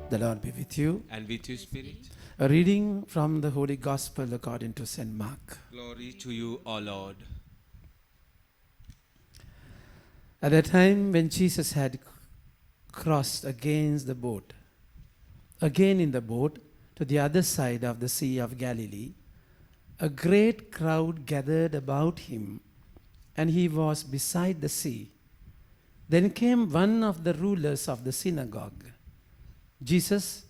The Lord be with you. And with your spirit. A reading from the Holy Gospel according to St. Mark. Glory to you, O Lord. At the time when Jesus had crossed again in the boat to the other side of the Sea of Galilee, a great crowd gathered about him, and he was beside the sea. Then came one of the rulers of the synagogue. Jairus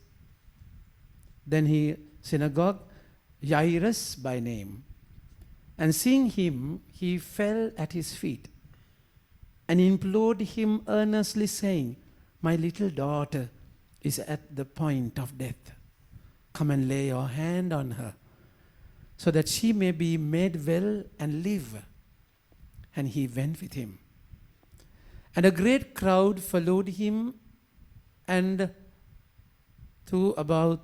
by name. And seeing him, he fell at his feet and implored him earnestly, saying, "My little daughter is at the point of death. Come and lay your hand on her, so that she may be made well and live." And he went with him. And a great crowd followed him and thronged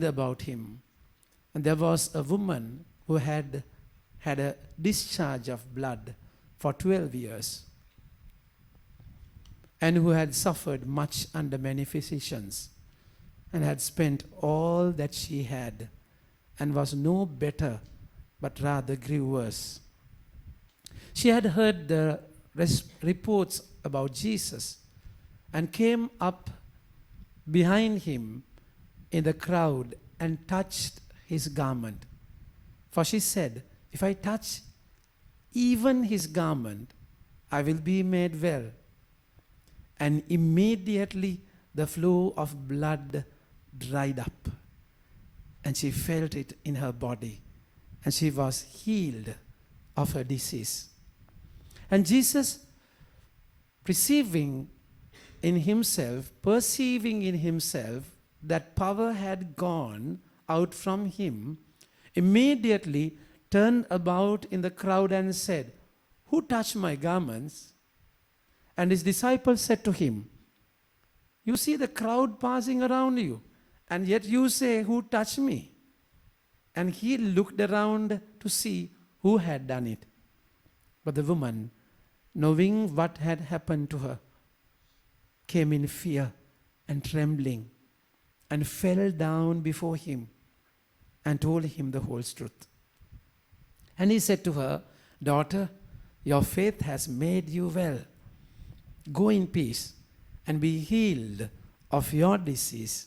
about him. And there was a woman who had a discharge of blood for 12 years, and who had suffered much under many physicians, and had spent all that she had, and was no better, but rather grew worse. She had heard the reports about Jesus, and came up behind him in the crowd and touched his garment. For she said, "If I touch even his garment, I will be made well." And immediately the flow of blood dried up, and she felt it in her body, and she was healed of her disease. And Jesus, perceiving in himself that power had gone out from him, immediately turned about in the crowd and said, "Who touched my garments?" And his disciples said to him, "You see the crowd passing around you, and yet you say, 'Who touched me?'" And he looked around to see who had done it. But the woman, knowing what had happened to her, came in fear and trembling, and fell down before him and told him the whole truth. And he said to her, "Daughter, your faith has made you well. Go in peace and be healed of your disease."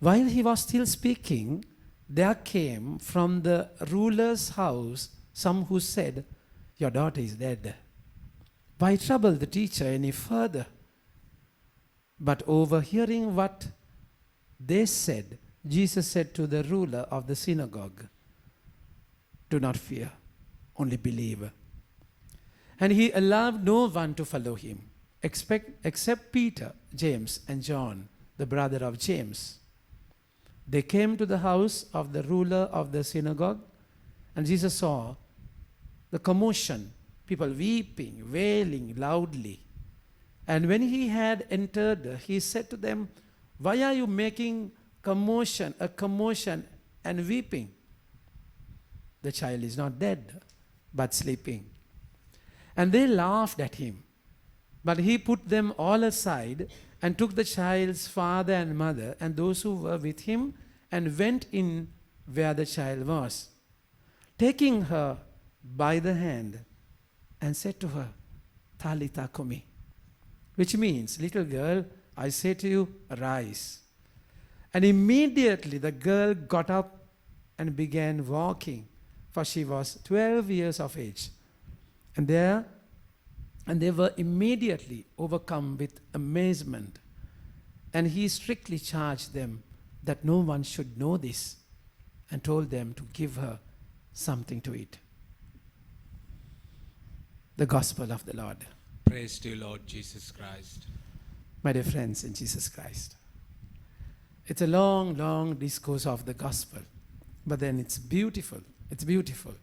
While he was still speaking, there came from the ruler's house some who said, "Your daughter is dead. Why trouble the teacher any further?" But overhearing what they said, Jesus said to the ruler of the synagogue, "Do not fear, only believe." And he allowed no one to follow him, except Peter, James, and John, the brother of James. They came to the house of the ruler of the synagogue, and Jesus saw the commotion, people weeping, wailing loudly. And when he had entered, he said to them, "Why are you making a commotion and weeping? The child is not dead, but sleeping." And they laughed at him. But he put them all aside and took the child's father and mother and those who were with him and went in where the child was, taking her by the hand, and said to her, "Talitha kumi," which means, "Little girl, I say to you, arise." And immediately the girl got up and began walking, for she was 12 years of age. And they were immediately overcome with amazement. And he strictly charged them that no one should know this, and told them to give her something to eat. The Gospel of the Lord. Praise to you, Lord Jesus Christ. My dear friends in Jesus Christ, it's a long, long discourse of the Gospel, but then it's beautiful. It's beautiful.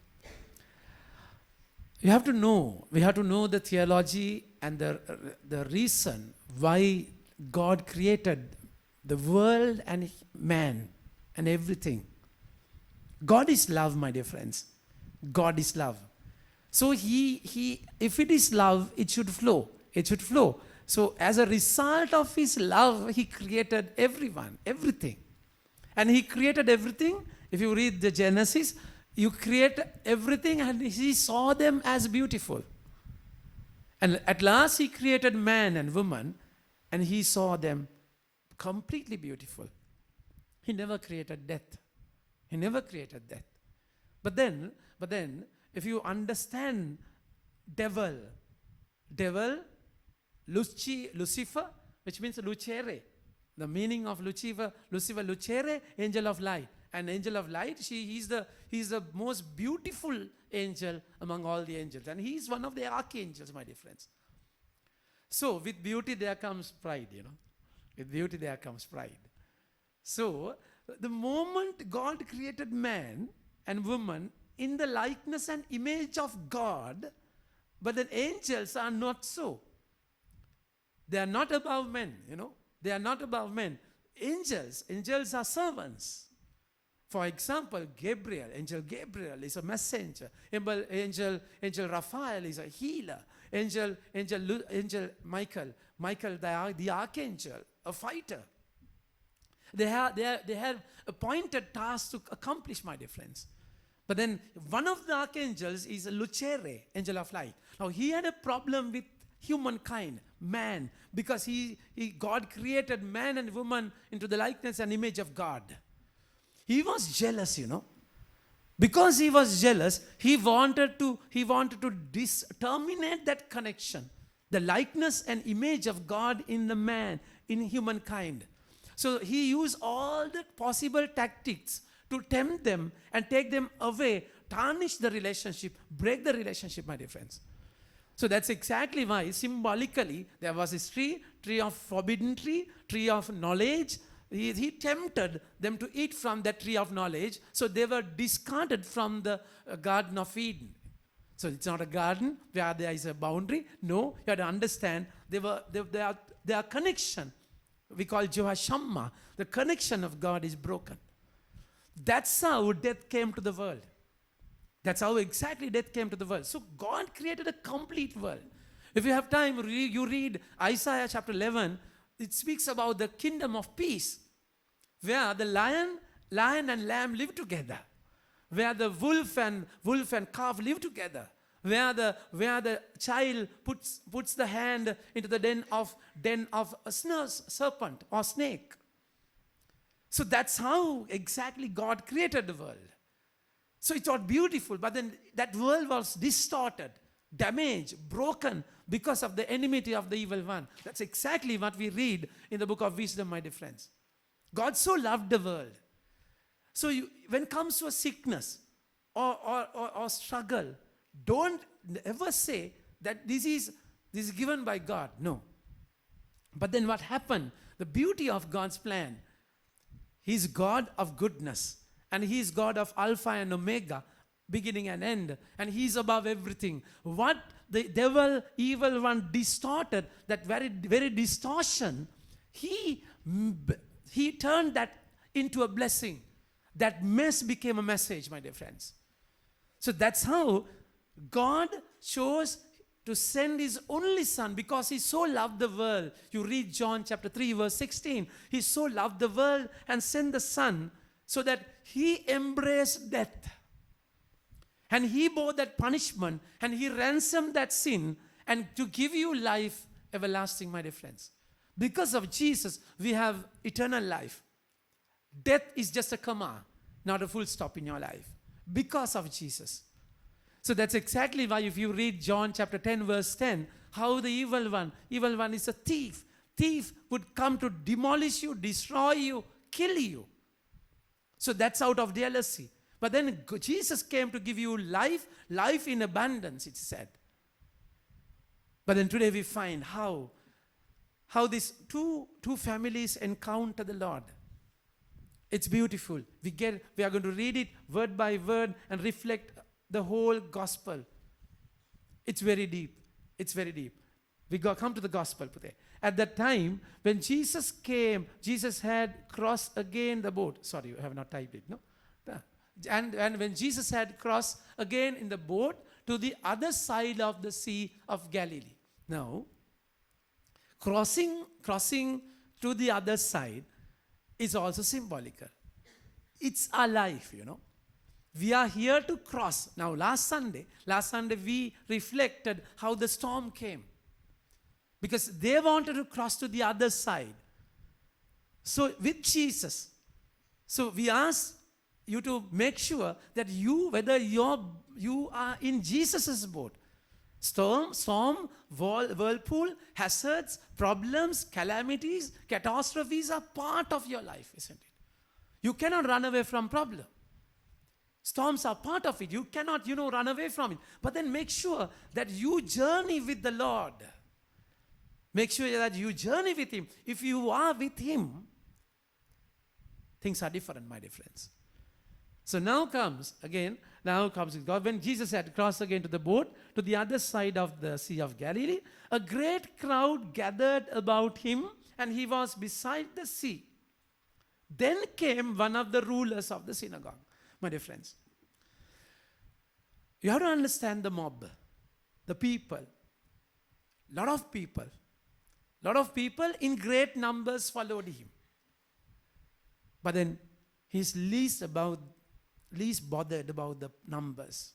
We have to know the theology and the reason why God created the world and man and everything. God is love, my dear friends. God is love. So if it is love, it should flow. It should flow. So as a result of his love, he created everyone, everything. And he created everything. If you read the Genesis, you create everything and he saw them as beautiful. And at last he created man and woman and he saw them completely beautiful. He never created death. He never created death. But then, if you understand devil, Lucifer, which means lucere. The meaning of Lucifer, lucere, angel of light. And angel of light, he's the most beautiful angel among all the angels. And he's one of the archangels, my dear friends. So with beauty there comes pride, With beauty there comes pride. So the moment God created man and woman in the likeness and image of God, but the angels are not so. They are not above men, They are not above men. Angels are servants. For example, Angel Gabriel is a messenger. Angel Raphael is a healer. Angel Michael, the archangel, a fighter. They have appointed tasks to accomplish, my dear friends. But then one of the archangels is Lucere, angel of light. Now he had a problem with humankind, man, because God created man and woman into the likeness and image of God. He was jealous, Because he was jealous, he wanted to terminate that connection, the likeness and image of God in the man, in humankind. So he used all the possible tactics to tempt them and take them away, tarnish the relationship, break the relationship, my dear friends. So that's exactly why, symbolically, there was this tree of forbidden tree of knowledge. He tempted them to eat from that tree of knowledge, so they were discarded from the Garden of Eden. So it's not a garden where there is a boundary. No, you have to understand their connection, we call Jehoshama, the connection of God is broken. That's how death came to the world. That's how exactly death came to the world. So God created a complete world. If you have time, you read Isaiah chapter 11. It speaks about the kingdom of peace, where the lion and lamb live together, where the wolf and calf live together, where the child puts the hand into the den of a serpent or snake. So that's how exactly God created the world. So it was beautiful, but then that world was distorted, damaged, broken because of the enmity of the evil one. That's exactly what we read in the book of wisdom, my dear friends. God so loved the world. So when it comes to a sickness or struggle, don't ever say that this is given by God. No. But then what happened? The beauty of God's plan. He's God of goodness. And He's God of Alpha and Omega, beginning and end. And He's above everything. What the evil one distorted, that very, very distortion, he turned that into a blessing. That mess became a message, my dear friends. So that's how God chose to send His only Son, because He so loved the world. You read John chapter 3 verse 16. He so loved the world and sent the Son so that He embraced death. And He bore that punishment and He ransomed that sin and to give you life everlasting, my dear friends. Because of Jesus, we have eternal life. Death is just a comma, not a full stop in your life. Because of Jesus. So that's exactly why if you read John chapter 10 verse 10, how the evil one is a thief. Thief would come to demolish you, destroy you, kill you. So that's out of jealousy. But then Jesus came to give you life in abundance, it's said. But then today we find how these two families encounter the Lord. It's beautiful. We are going to read it word by word and reflect the whole gospel. It's very deep. It's very deep. We come to the gospel today. At that time, when Jesus came, Jesus had crossed again the boat. Sorry, you have not typed it, no? And when Jesus had crossed again in the boat to the other side of the Sea of Galilee. Now, crossing to the other side is also symbolical. It's our life, We are here to cross. Now, last Sunday we reflected how the storm came. Because they wanted to cross to the other side. So, with Jesus, so we ask you to make sure that whether you are in Jesus' boat, storm, whirlpool, hazards, problems, calamities, catastrophes are part of your life, isn't it? You cannot run away from problem. Storms are part of it. You cannot, run away from it. But then make sure that you journey with the Lord. Make sure that you journey with Him. If you are with Him, things are different, my dear friends. So now comes God. When Jesus had crossed again to the boat, to the other side of the Sea of Galilee, a great crowd gathered about Him, and He was beside the sea. Then came one of the rulers of the synagogue. My dear friends, you have to understand the mob, the people. Lot of people in great numbers followed Him. But then He's least bothered about the numbers.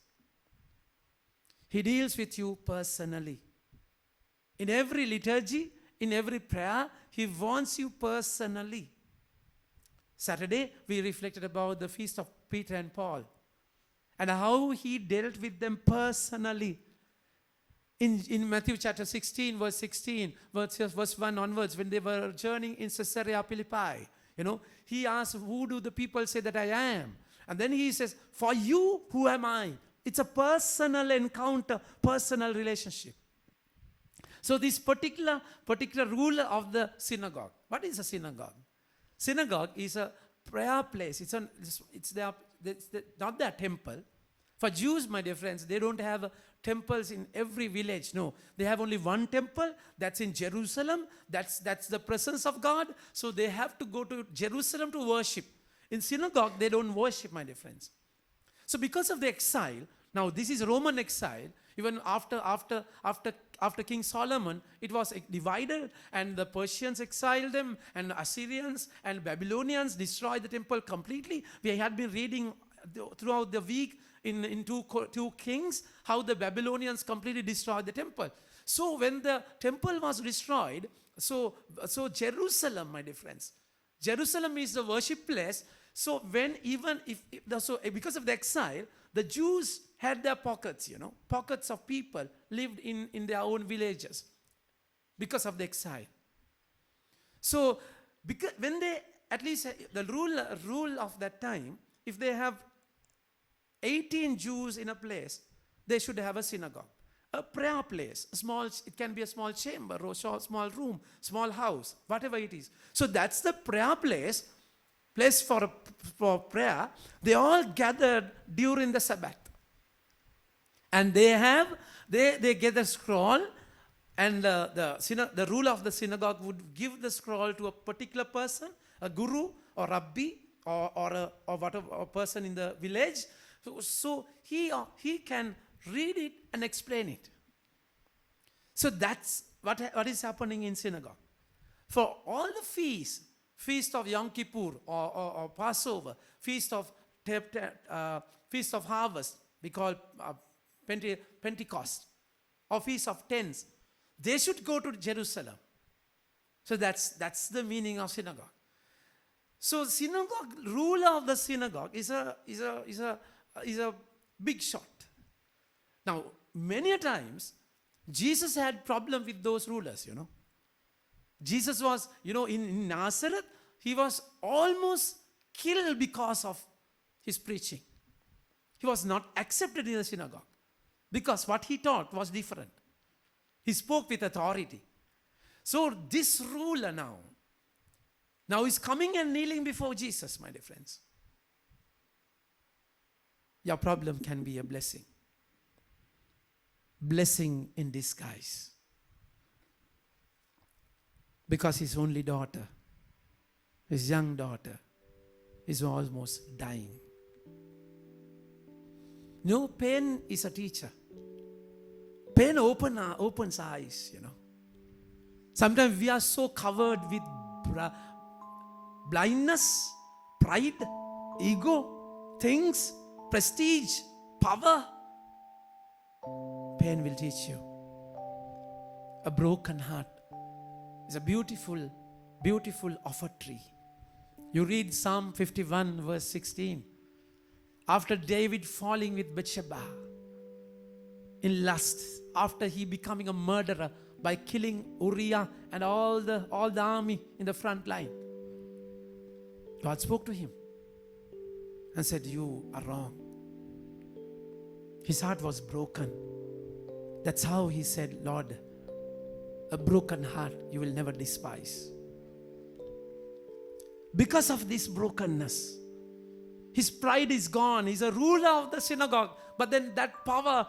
He deals with you personally. In every liturgy, in every prayer, He wants you personally. Saturday, we reflected about the feast of Peter and Paul and how He dealt with them personally. In Matthew chapter 16, verse 16, verse 1 onwards, when they were journeying in Caesarea Philippi, He asked, who do the people say that I am? And then He says, for you, who am I? It's a personal encounter, personal relationship. So this particular ruler of the synagogue. What is a synagogue? Synagogue is a prayer place. It's not their temple. For Jews, my dear friends, they don't have temples in every village. No, they have only one temple. That's in Jerusalem. That's the presence of God. So they have to go to Jerusalem to worship. In synagogue, they don't worship, my dear friends. So because of the exile, now this is Roman exile. Even after King Solomon, it was divided, and the Persians exiled them, and Assyrians and Babylonians destroyed the temple completely. We had been reading throughout the week in 2 Kings how the Babylonians completely destroyed the temple. So when the temple was destroyed, so Jerusalem, my dear friends, Jerusalem is the worship place. So because of the exile, the Jews had their pockets, pockets of people lived in their own villages because of the exile. So when they, at least the rule of that time, if they have 18 Jews in a place, they should have a synagogue, a prayer place, it can be a small chamber, or small room, small house, whatever it is. So that's the prayer place for prayer. They all gathered during the Sabbath. And they get the scroll, and the ruler of the synagogue would give the scroll to a particular person, a guru or rabbi or a person in the village. So he can read it and explain it. So that's what is happening in synagogue. For all the feast of Yom Kippur or Passover, feast of harvest, we call Pentecost, or Feast of Tents, they should go to Jerusalem. So that's the meaning of synagogue. So ruler of the synagogue is a big shot. Now, many times, Jesus had problem with those rulers, Jesus was, in Nazareth, He was almost killed because of His preaching. He was not accepted in the synagogue because what He taught was different. He spoke with authority. So this ruler now is coming and kneeling before Jesus, my dear friends. Your problem can be a blessing. Blessing in disguise. Because his only daughter, his young daughter, is almost dying. No, pain is a teacher. Pain opens eyes, Sometimes we are so covered with blindness, pride, ego, things, prestige, power. Pain will teach you. A broken heart is a beautiful, beautiful offer tree. You read Psalm 51 verse 16. After David falling with Bathsheba in lust, after he becoming a murderer by killing Uriah and all the army in the front line, God spoke to him and said, you are wrong. His heart was broken. That's how he said, Lord, a broken heart you will never despise. Because of this brokenness, his pride is gone. He's a ruler of the synagogue. But then that power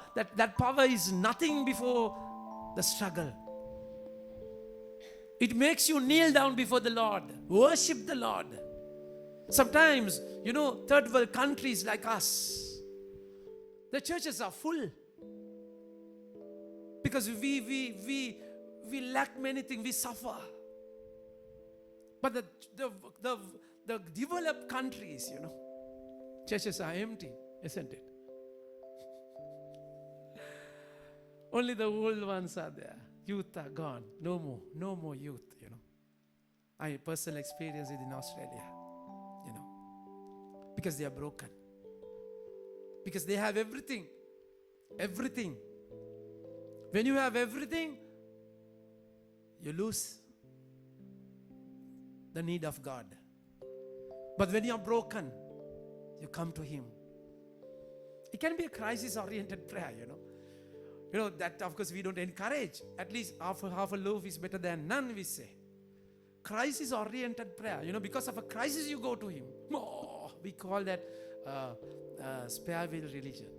is nothing before the struggle. It makes you kneel down before the Lord, worship the Lord. Sometimes, third world countries like us, the churches are full. Because we lack many things, we suffer. But the developed countries, churches are empty, isn't it? Only the old ones are there. Youth are gone. No more youth, I personally experienced it in Australia, because they are broken. Because they have everything. Everything. When you have everything, you lose the need of God. But when you are broken, you come to Him. It can be a crisis-oriented prayer, that of course we don't encourage. At least half a loaf is better than none, we say. Crisis-oriented prayer, because of a crisis you go to Him. Oh, we call that spare wheel religion.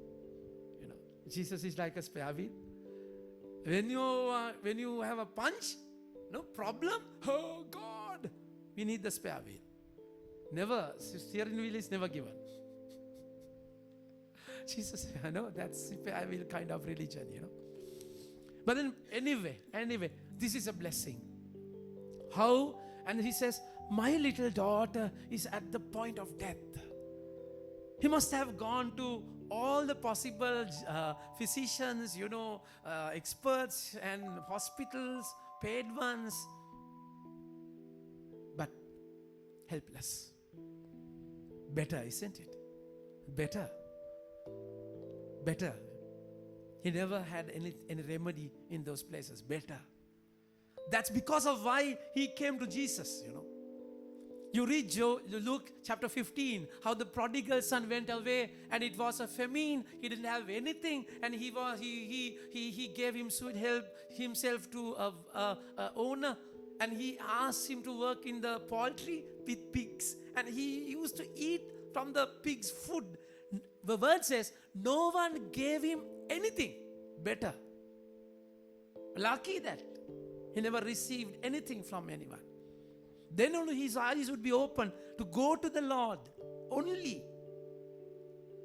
Jesus is like a spare wheel. When you have a punch, no problem. Oh God, we need the spare wheel. Never, steering wheel is never given. Jesus, that's spare wheel kind of religion, But then anyway, this is a blessing. How? And he says, my little daughter is at the point of death. He must have gone to all the possible physicians, experts and hospitals, paid ones, but helpless. Better, isn't it? Better. He never had any remedy in those places. Better. That's because of why he came to Jesus, You read Luke chapter 15, how the prodigal son went away and it was a famine. He didn't have anything, and he gave himself to a owner, and he asked him to work in the poultry with pigs, and he used to eat from the pig's food. The word says no one gave him anything better. Lucky that he never received anything from anyone. Then only his eyes would be open to go to the Lord. Only.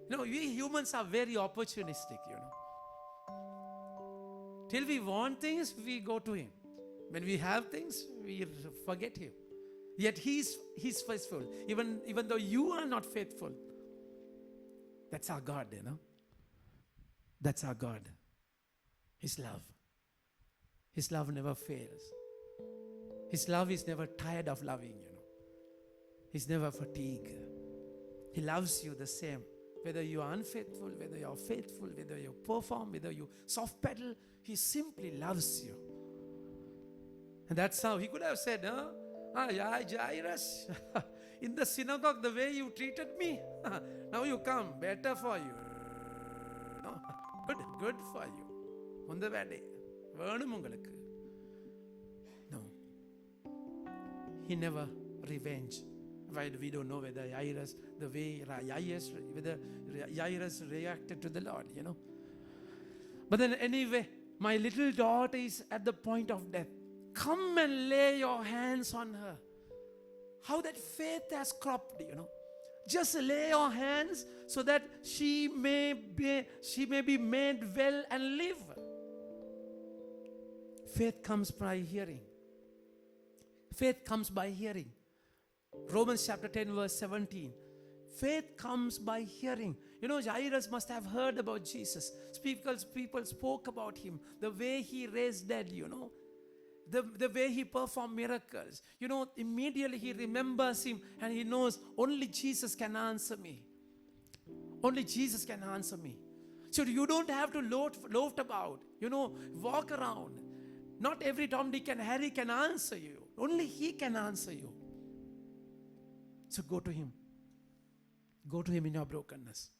We humans are very opportunistic, Till we want things, we go to Him. When we have things, we forget Him. Yet He's faithful. Even though you are not faithful. That's our God, That's our God. His love. His love never fails. His love is never tired of loving, He's never fatigued. He loves you the same. Whether you are unfaithful, whether you are faithful, whether you perform, whether you soft pedal, He simply loves you. And that's how He could have said, Jairus, in the synagogue, the way you treated me, now you come, better for you. Good for you. On the way. No. He never revenged. Why we don't know whether Jairus reacted to the Lord, But then anyway, my little daughter is at the point of death. Come and lay your hands on her. How that faith has cropped, Just lay your hands so that she may be made well and live. Faith comes by hearing. Faith comes by hearing. Romans chapter 10 verse 17. Faith comes by hearing. You know, Jairus must have heard about Jesus. People spoke about him. The way he raised dead, you know. The way he performed miracles. You know, immediately he remembers him and he knows only Jesus can answer me. Only Jesus can answer me. So you don't have to loaf about, you know, walk around. Not every Tom, Dick and Harry can answer you. Only he can answer you. So go to him. Go to him in your brokenness.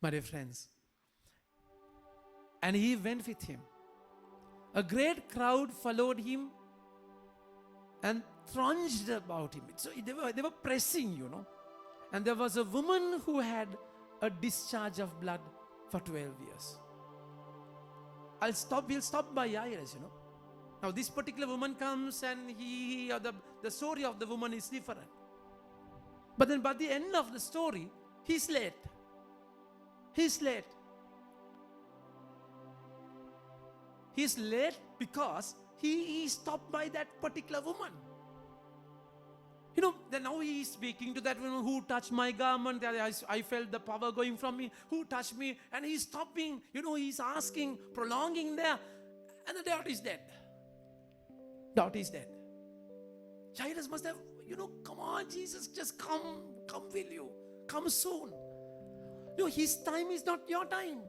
My dear friends. And he went with him. A great crowd followed him and thronged about him. So they were pressing, you know. And there was a woman who had a discharge of blood for 12 years. We'll stop by Jairus, you know. Now this particular woman comes and the story of the woman is different. But then by the end of the story, he's late. He's late. He's late because he is stopped by that particular woman. You know, then now he is speaking to that woman, who touched my garment. I felt the power going from me. Who touched me? And he's stopping. You know, he's asking, prolonging there. And the daughter is dead. Daughter is dead. Jairus must have, you know, come on, Jesus, just come. Come, will you? Come soon. No, his time is not your time.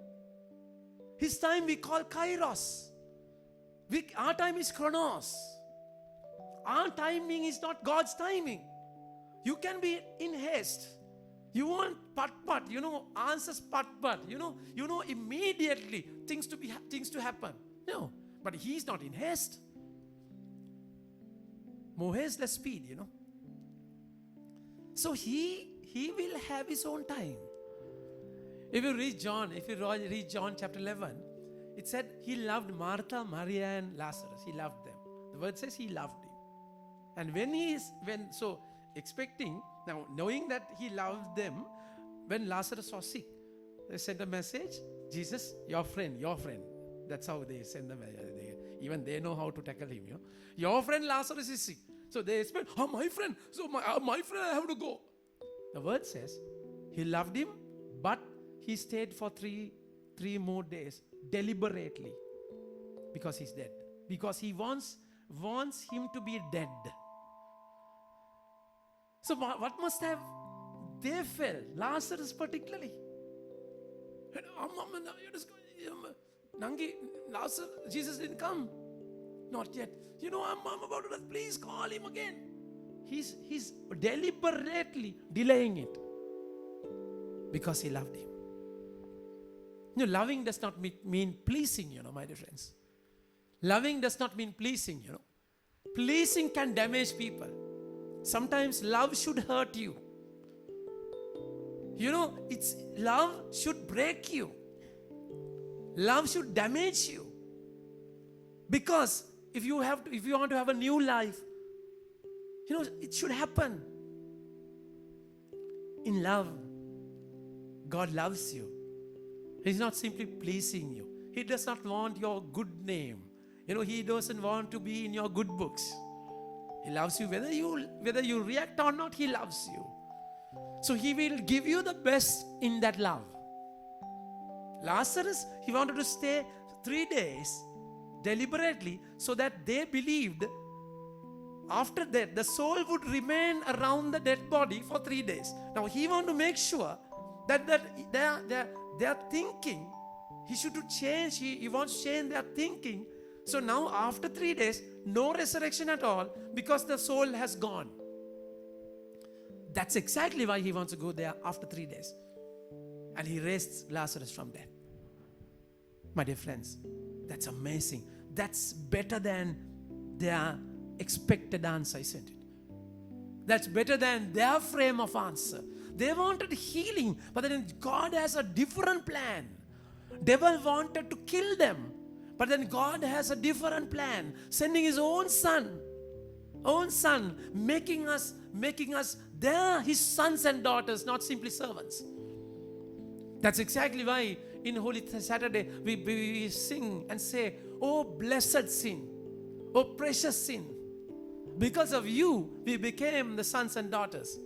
His time we call Kairos. Our time is Chronos. Our timing is not God's timing. You can be in haste. You want pat, you know, answers pat. You know immediately things to happen. No, but he's not in haste. More haste, less speed, you know. So he will have his own time. If you read John chapter 11, it said he loved Martha, Maria, and Lazarus. He loved them. The word says he loved him. And expecting, now knowing that he loved them, when Lazarus was sick, they sent a message, Jesus, your friend. That's how they send them. Even they know how to tackle him. You know? Your friend Lazarus is sick. So they expect, my friend. So my friend, I have to go. The word says, he loved him, but he stayed for three more days deliberately because he's dead. Because he wants him to be dead. So what must have they felt? Lazarus particularly. Lazarus, Jesus didn't come. Not yet. You know, I'm about to, please call him again. He's deliberately delaying it because he loved him. You know, loving does not mean pleasing, you know, my dear friends. Loving does not mean pleasing, you know. Pleasing can damage people. Sometimes love should hurt you. You know, love should break you. Love should damage you. Because if you want to have a new life, you know, it should happen. In love, God loves you. He's not simply pleasing you. He does not want your good name. You know, He doesn't want to be in your good books. He loves you whether you react or not. He loves you. So He will give you the best in that love. Lazarus, he wanted to stay 3 days deliberately so that they believed after that the soul would remain around the dead body for 3 days. Now he wanted to make sure that their thinking, he should change. He wants to change their thinking. So now after 3 days, no resurrection at all because the soul has gone. That's exactly why he wants to go there after 3 days. And he raised Lazarus from death. My dear friends, that's amazing. That's better than their expected answer, isn't it? That's better than their frame of answer. They wanted healing, but then God has a different plan. Devil wanted to kill them, but then God has a different plan, sending His own Son, making us His sons and daughters, not simply servants. That's exactly why in Holy Saturday we sing and say, "Oh blessed sin, oh precious sin, Because of you, we became the sons and daughters.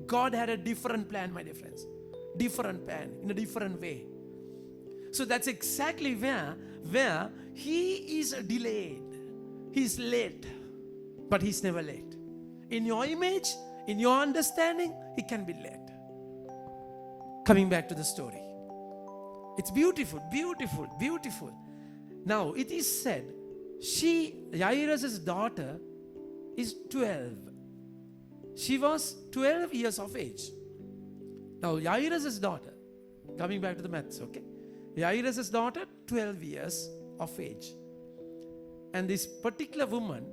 God had a different plan, my dear friends. Different plan, in a different way. So that's exactly where he is delayed. He's late, but he's never late. In your image, in your understanding, he can be late. Coming back to the story. It's beautiful, beautiful, beautiful. Now, it is said, Jairus' daughter is 12. She was 12 years of age. Now, Jairus' daughter, coming back to the maths, okay? Jairus' daughter, 12 years of age. And this particular woman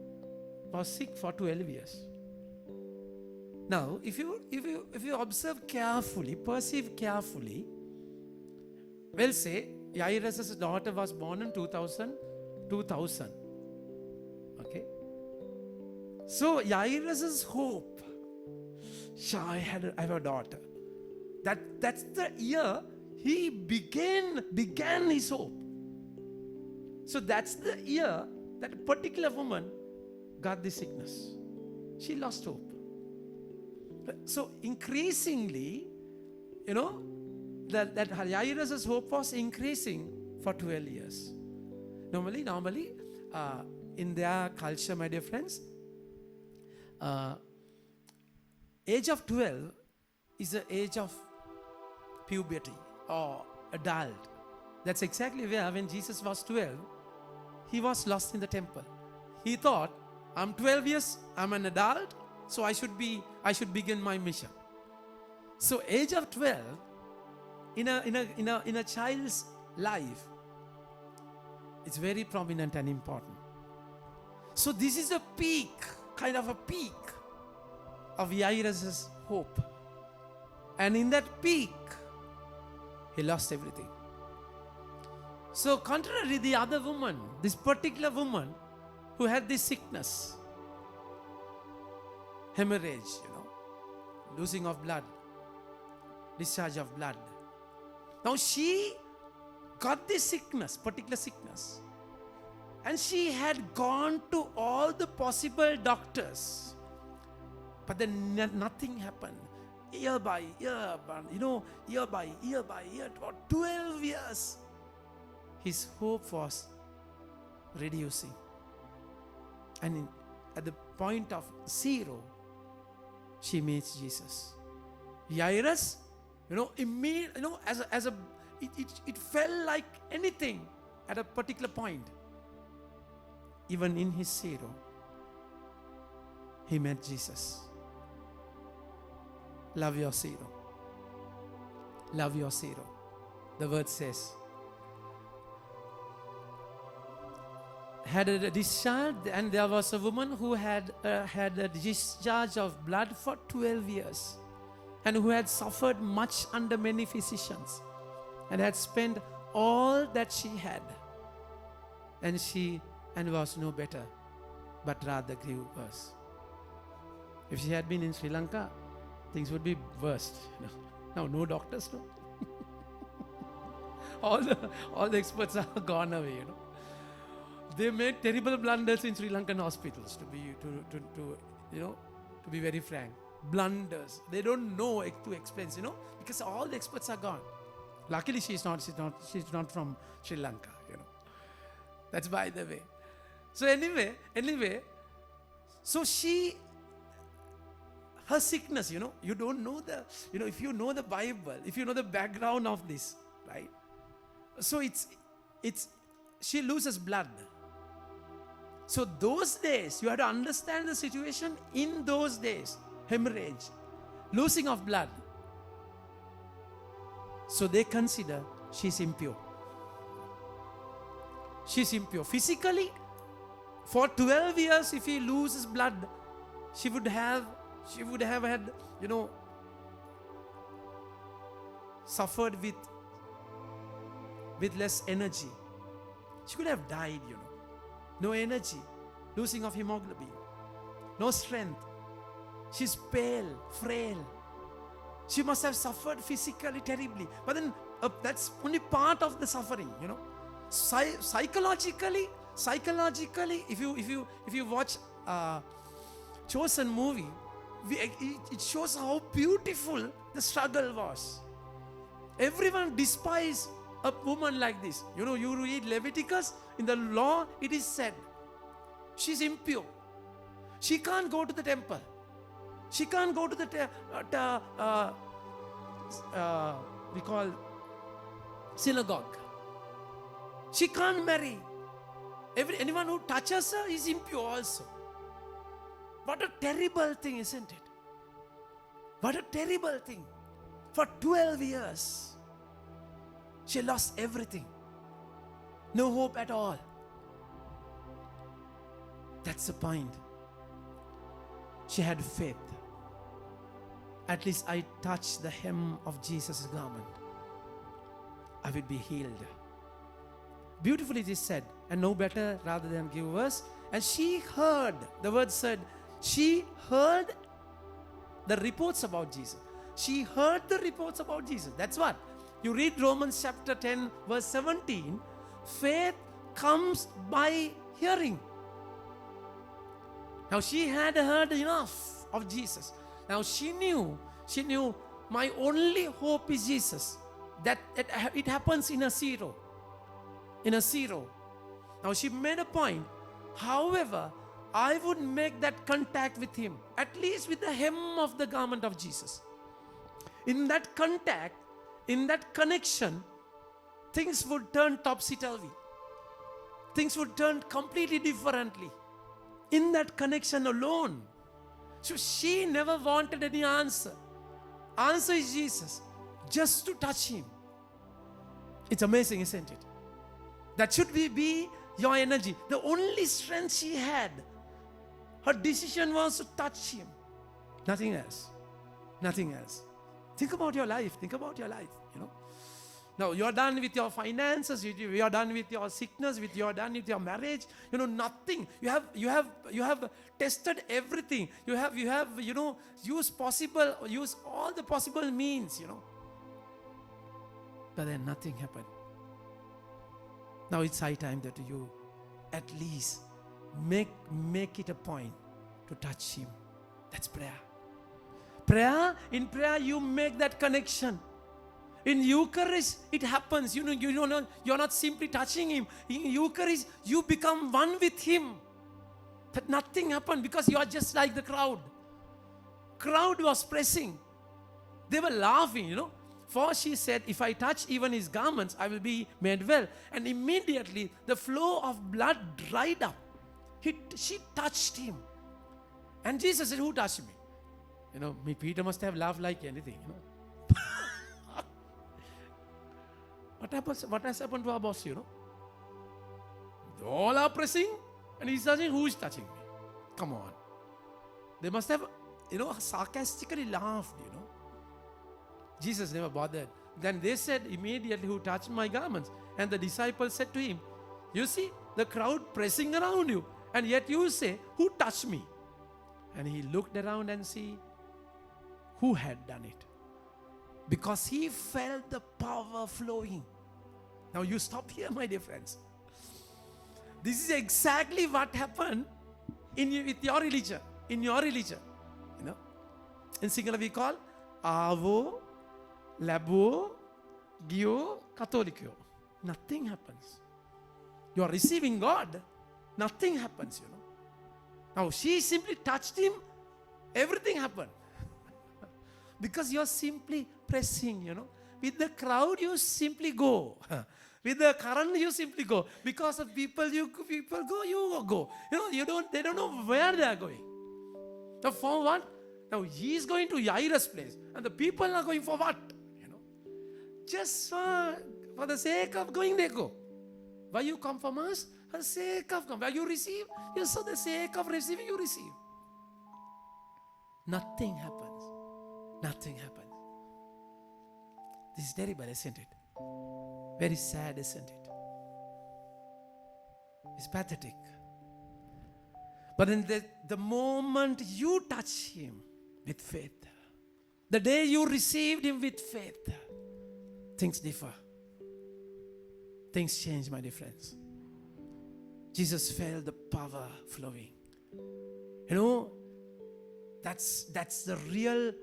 was sick for 12 years. Now, if you observe carefully, perceive carefully, we'll say Jairus' daughter was born in 2000. Okay? So Jairus' hope, I have a daughter. That's the year he began his hope. So that's the year that particular woman got the sickness. She lost hope. So increasingly, that Jairus' hope was increasing for 12 years. Normally, in their culture, my dear friends, age of 12 is the age of puberty or adult. That's exactly where when Jesus was 12, he was lost in the temple. He thought, I'm 12 years, I'm an adult, so I should begin my mission. So age of 12 in a child's life, it's very prominent and important. So this is a peak, kind of a peak of Jairus' hope. And in that peak, he lost everything. So contrary the other woman, this particular woman who had this sickness, hemorrhage, losing of blood, discharge of blood. Now she got this sickness, particular sickness, and she had gone to all the possible doctors, but then nothing happened. Year by year, year by year, for 12 years, his hope was reducing. And at the point of 0, she meets Jesus. Jairus, it felt like anything at a particular point. Even in his 0, he met Jesus. Love your 0. Love your 0. The word says, had a discharge, and there was a woman who had a discharge of blood for 12 years and who had suffered much under many physicians and had spent all that she had, and was no better, but rather grew worse. If she had been in Sri Lanka, things would be worse. Now, no doctors, no. all the experts are gone away. They made terrible blunders in Sri Lankan hospitals. To be very frank, blunders. They don't know to explain. Because all the experts are gone. Luckily, she's not from Sri Lanka. That's by the way. So anyway, so her sickness, you don't know if you know the Bible, if you know the background of this, right? So she loses blood. So those days, you have to understand the situation in those days. Hemorrhage, losing of blood. So they consider she's impure. She's impure. Physically, for 12 years, if he loses blood, she would have had, suffered with less energy. She could have died, No energy, losing of hemoglobin, no strength. She's pale, frail. She must have suffered physically terribly. But then that's only part of the suffering, Psychologically, if you watch Chosen movie, it shows how beautiful the struggle was. Everyone despised a woman like this. You know, you read Leviticus, in the law it is said, she's impure. She can't go to the temple. She can't go to the we call synagogue. She can't marry. Anyone who touches her is impure also. What a terrible thing, isn't it? What a terrible thing. For 12 years, she lost everything. No hope at all. That's the point. She had faith. At least I touch the hem of Jesus' garment, I will be healed. Beautifully it is said, and no better rather than give verse. And she heard, the word said, she heard the reports about Jesus. She heard the reports about Jesus. That's what. You read Romans chapter 10, verse 17. Faith comes by hearing. Now she had heard enough of Jesus. Now she knew my only hope is Jesus. That it happens in a zero. In a zero. Now she made a point. However, I would make that contact with him, at least with the hem of the garment of Jesus. In that contact, in that connection, things would turn topsy-turvy. Things would turn completely differently. In that connection alone. So she never wanted any answer. Answer is Jesus. Just to touch him. It's amazing, isn't it? That should be your energy. The only strength she had, her decision was to touch him. Nothing else. Nothing else. Think about your life. Think about your life. You know. Now you're done with your finances. You are done with your sickness. You are done with your marriage. You know nothing. You have tested everything. You have used all the possible means. You know. But then nothing happened. Now it's high time that you at least make it a point to touch him. That's prayer. In prayer you make that connection. In Eucharist it happens. You're not simply touching him. In Eucharist you become one with him. That nothing happened because you are just like the crowd. Crowd was pressing. They were laughing, For she said, if I touch even his garments, I will be made well. And immediately the flow of blood dried up. She touched him. And Jesus said, who touched me? Peter must have laughed like anything, What has happened to our boss, All are pressing and he's touching, who is touching me? Come on. They must have, sarcastically laughed, Jesus never bothered. Then they said immediately, who touched my garments? And the disciples said to him, you see the crowd pressing around you, and yet you say, who touched me? And he looked around and see who had done it. Because he felt the power flowing. Now you stop here, my dear friends. This is exactly what happened with your religion. In your religion. In Sinhala we call Avo, Labo, Gio, Catholicyo. Nothing happens. You are receiving God. Nothing happens, Now she simply touched him. Everything happened. Because you are simply pressing, With the crowd you simply go. With the current you simply go. Because of people go, you go. They don't know where they are going. So for what? Now he is going to Jairus' place. And the people are going for what? Just for the sake of going, they go. Why you come from us? For the sake of come. Why you receive? Yes, for the sake of receiving, you receive. Nothing happens. Nothing happens. This is terrible, isn't it? Very sad, isn't it? It's pathetic. But in the moment you touch him with faith, the day you received him with faith, things differ. Things change, my dear friends. Jesus felt the power flowing. That's the real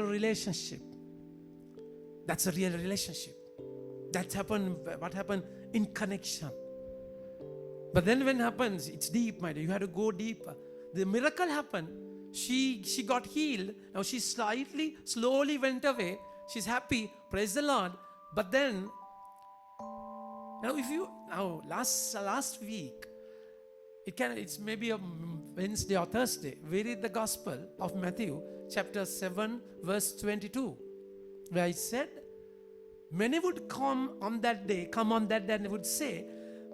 relationship. That's a real relationship. What happened in connection. But then when it happens, it's deep, my dear. You have to go deeper. The miracle happened. She got healed. Now she slowly went away. She's happy. Praise the Lord. But then, last week, it's maybe a Wednesday or Thursday. We read the Gospel of Matthew, chapter 7, verse 22, where it said, many would come on that day and would say,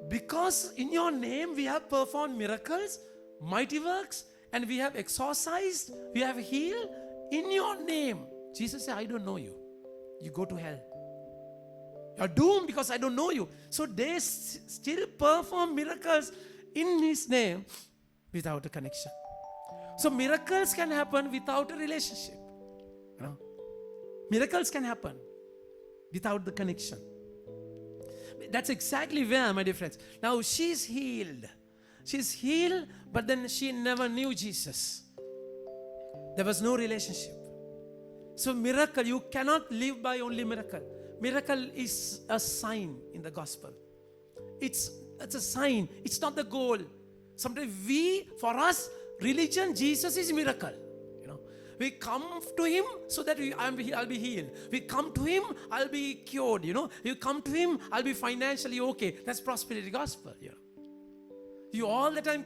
because in your name we have performed miracles, mighty works, and we have exorcised, we have healed in your name. Jesus said, I don't know you. You go to hell. You're doomed because I don't know you. So they still perform miracles in His name without a connection. So miracles can happen without a relationship. Miracles can happen without the connection. That's exactly where, my dear friends. Now she's healed. She's healed, but then she never knew Jesus. There was no relationship. So miracle, you cannot live by only miracle. Miracle is a sign in the gospel. It's a sign. It's not the goal. Sometimes for us, religion, Jesus is miracle. We come to Him so that I'll be healed. We come to Him, I'll be cured. You come to Him, I'll be financially okay. That's prosperity gospel. You all the time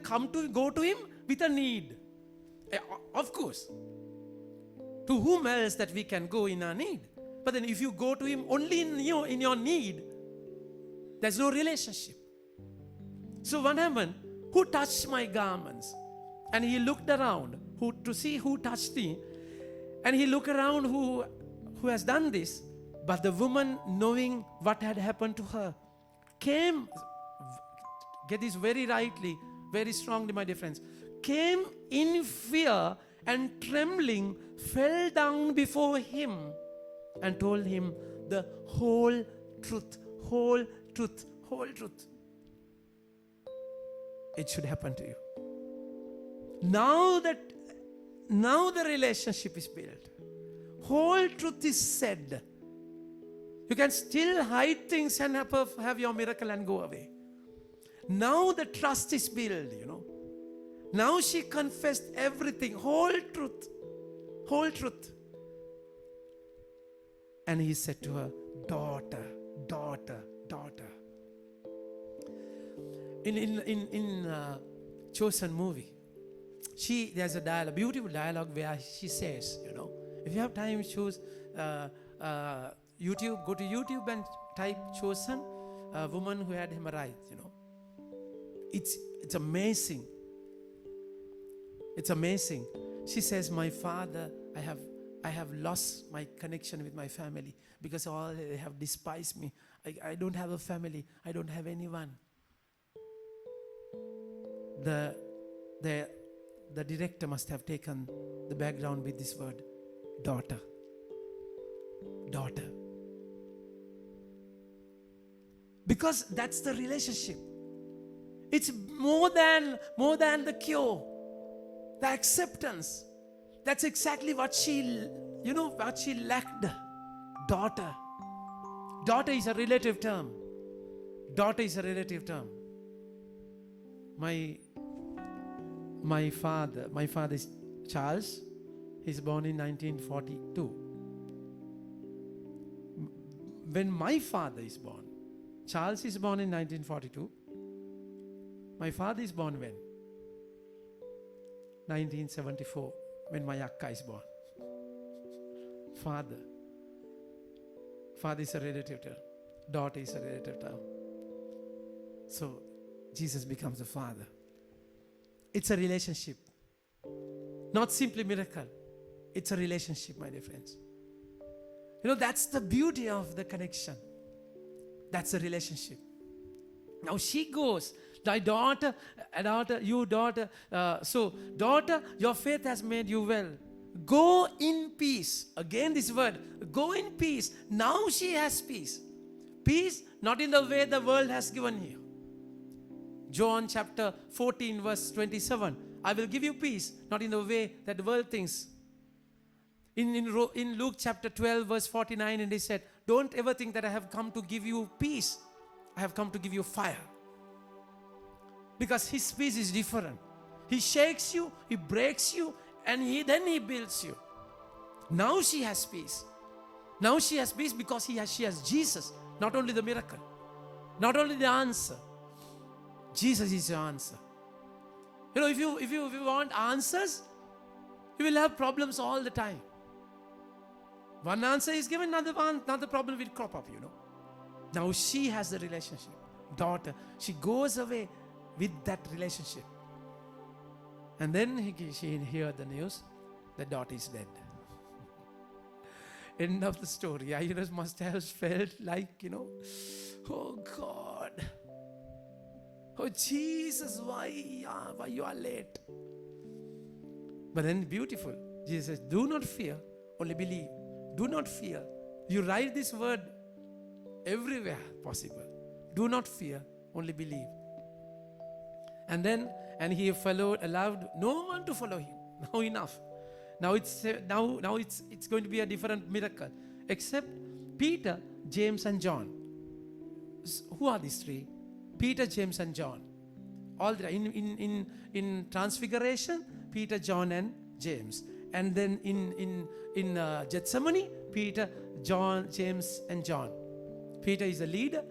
go to Him with a need. Of course. To whom else that we can go in our need? But then if you go to Him only in your need, there's no relationship. So what happened? Who touched my garments? And He looked around to see who touched me. And He looked around who has done this. But the woman, knowing what had happened to her, came, get this very rightly, very strongly, my dear friends, came in fear and trembling, fell down before Him and told Him the whole truth. Whole truth. Whole truth. It should happen to you. Now the relationship is built. Whole truth is said. You can still hide things and have your miracle and go away. Now the trust is built, Now she confessed everything, whole truth. Whole truth. And He said to her, daughter, daughter, daughter. In Chosen movie, there's a dialogue, beautiful dialogue where she says, if you have time, choose YouTube, go to YouTube and type Chosen, a woman who had hemorrhoids, It's amazing. It's amazing. She says, my father, I have lost my connection with my family because all they have despised me. I don't have a family. I don't have anyone. The director must have taken the background with this word, daughter. Daughter. Because that's the relationship. It's more than the cure, the acceptance. That's exactly what she lacked. Daughter. Daughter is a relative term. Daughter is a relative term. My father is Charles. He's born in 1942. When my father is born, Charles is born in 1942. My father is born when? 1974, when my akka is born. Father is a relative term. Daughter is a relative term. So Jesus becomes the Father. It's a relationship. Not simply miracle. It's a relationship, my dear friends. That's the beauty of the connection. That's a relationship. Now she goes, daughter, your faith has made you well. Go in peace. Again this word, go in peace. Now she has peace. Peace not in the way the world has given you. John chapter 14 verse 27. I will give you peace, not in the way that the world thinks. In Luke chapter 12, verse 49, and he said, don't ever think that I have come to give you peace. I have come to give you fire. Because his peace is different. He shakes you, he breaks you, and then he builds you. Now she has peace. Now she has peace because she has Jesus. Not only the miracle, not only the answer. Jesus is your answer. You know, if you want answers, you will have problems all the time. One answer is given, another problem will crop up, you know. Now she has the relationship. Daughter, she goes away with that relationship. And then she heard the news, the daughter is dead. End of the story. Jairus must have felt like, you know, oh God, oh Jesus, why you are late? But then beautiful. Jesus says, do not fear, only believe. Do not fear. You write this word everywhere possible. Do not fear, only believe. And he allowed no one to follow him. Now enough. Now it's going to be a different miracle. Except Peter, James, and John. Who are these three? Peter, James, and John. All three. In Transfiguration, Peter, John, and James. And then in Gethsemane, Peter, John, James, and John. Peter is the leader.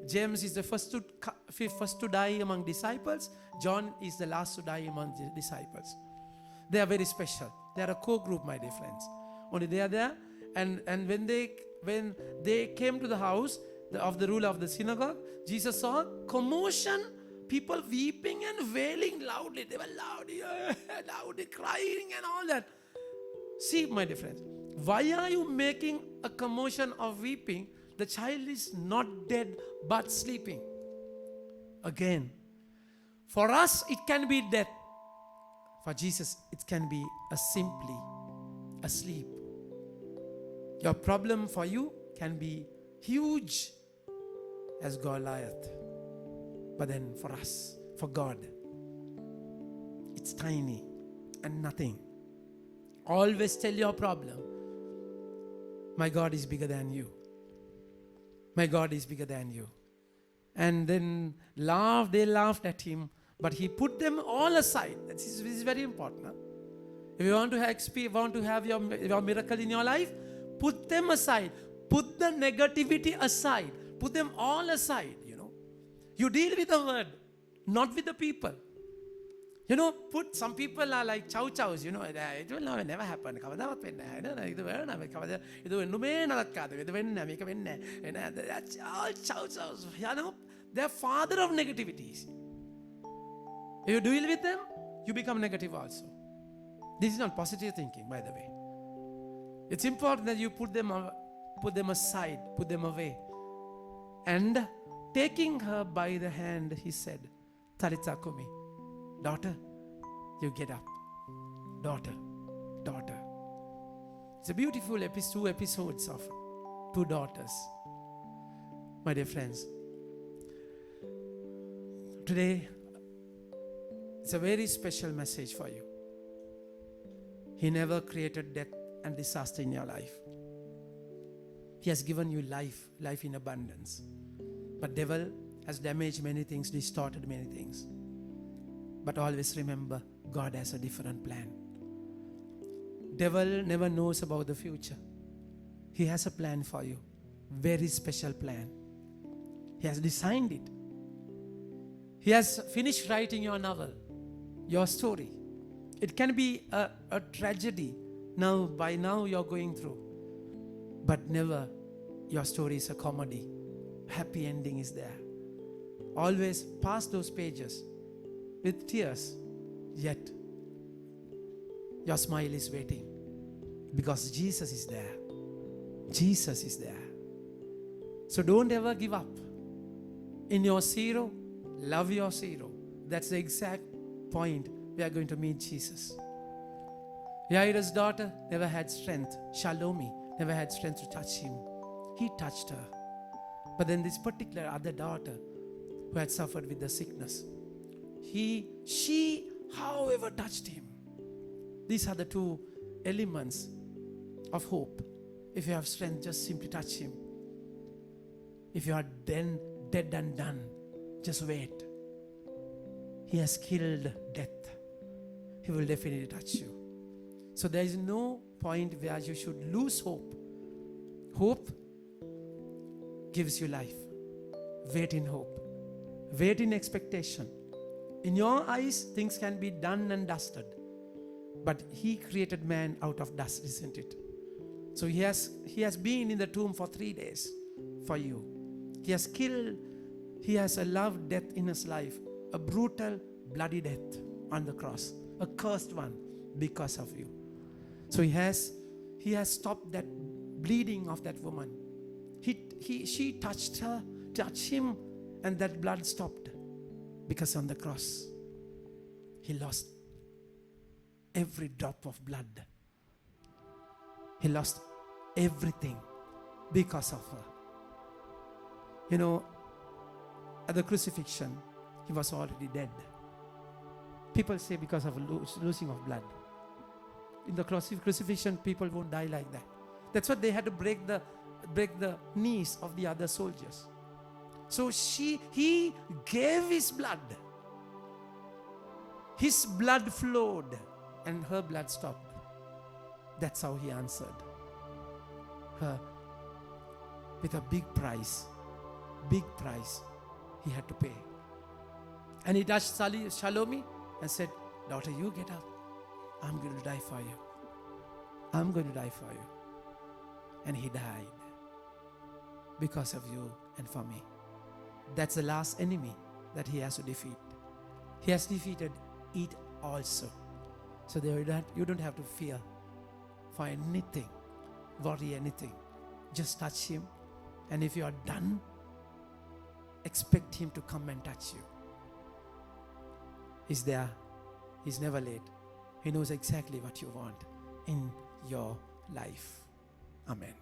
James is the first to die among disciples. John is the last to die among the disciples. They are very special. They are a core group, my dear friends. Only they are there. And when they came to the house of the ruler of the synagogue, Jesus saw commotion, people weeping and wailing loudly. They were loudly crying and all that. See, my dear friends, why are you making a commotion of weeping? The child is not dead but sleeping. Again, for us it can be death. For Jesus it can be simply asleep. Your problem for you can be huge as Goliath. But then for us, for God, it's tiny and nothing. Always tell your problem, my God is bigger than you. My God is bigger than you. And then they laughed at him, but he put them all aside. This is very important. Huh? If you want to have your miracle in your life, put them aside. Put the negativity aside. Put them all aside, you know. You deal with the word, not with the people. You know, some people are like chow-chows, you know, it will never happen. That's all chow-chows. You know, they're father of negativities. If you deal with them, you become negative also. This is not positive thinking, by the way. It's important that you put them aside, put them away. And taking her by the hand, he said, Talitha Kumi. Daughter, you get up. Daughter. It's a beautiful two episodes of two daughters. My dear friends, today it's a very special message for you. He never created death and disaster in your life. He has given you life in abundance. But devil has damaged many things, distorted many things. But always remember, God has a different plan. Devil never knows about the future. He has a plan for you. Very special plan. He has designed it. He has finished writing your novel, your story. It can be a tragedy by now you're going through. But never your story is a comedy. Happy ending is there. Always pass those pages with tears, yet your smile is waiting because Jesus is there. Jesus is there. So don't ever give up. In your zero, love your zero. That's the exact point we are going to meet Jesus. Jairus' daughter never had strength. Salome never had strength to touch him. He touched her. But then this particular other daughter who had suffered with the sickness, she however touched him. These are the two elements of hope. If you have strength, just simply touch him. If you are then dead and done, just wait. He has killed death. He will definitely touch you. So there is no point where you should lose hope. Hope gives you life. Wait in hope. Wait in expectation. In your eyes, things can be done and dusted. But he created man out of dust, isn't it? So he has been in the tomb for 3 days for you. He has killed, he has allowed death in his life, a brutal, bloody death on the cross, a cursed one because of you. So he has stopped that bleeding of that woman. She touched him, and that blood stopped, because on the cross he lost every drop of blood. He lost everything because of her. You know, at the crucifixion, he was already dead. People say because of losing of blood. In the crucifixion, people won't die like that. That's what they had to break the knees of the other soldiers. So he gave his blood. His blood flowed and her blood stopped. That's how he answered her with a big price. Big price he had to pay. And he touched Shalomi and said, "Daughter, you get up. I'm going to die for you. I'm going to die for you." And he died because of you and for me. That's the last enemy that he has to defeat. He has defeated it also. So you don't have to fear for anything, worry anything. Just touch him. And if you are done, expect him to come and touch you. He's there. He's never late. He knows exactly what you want in your life. Amen.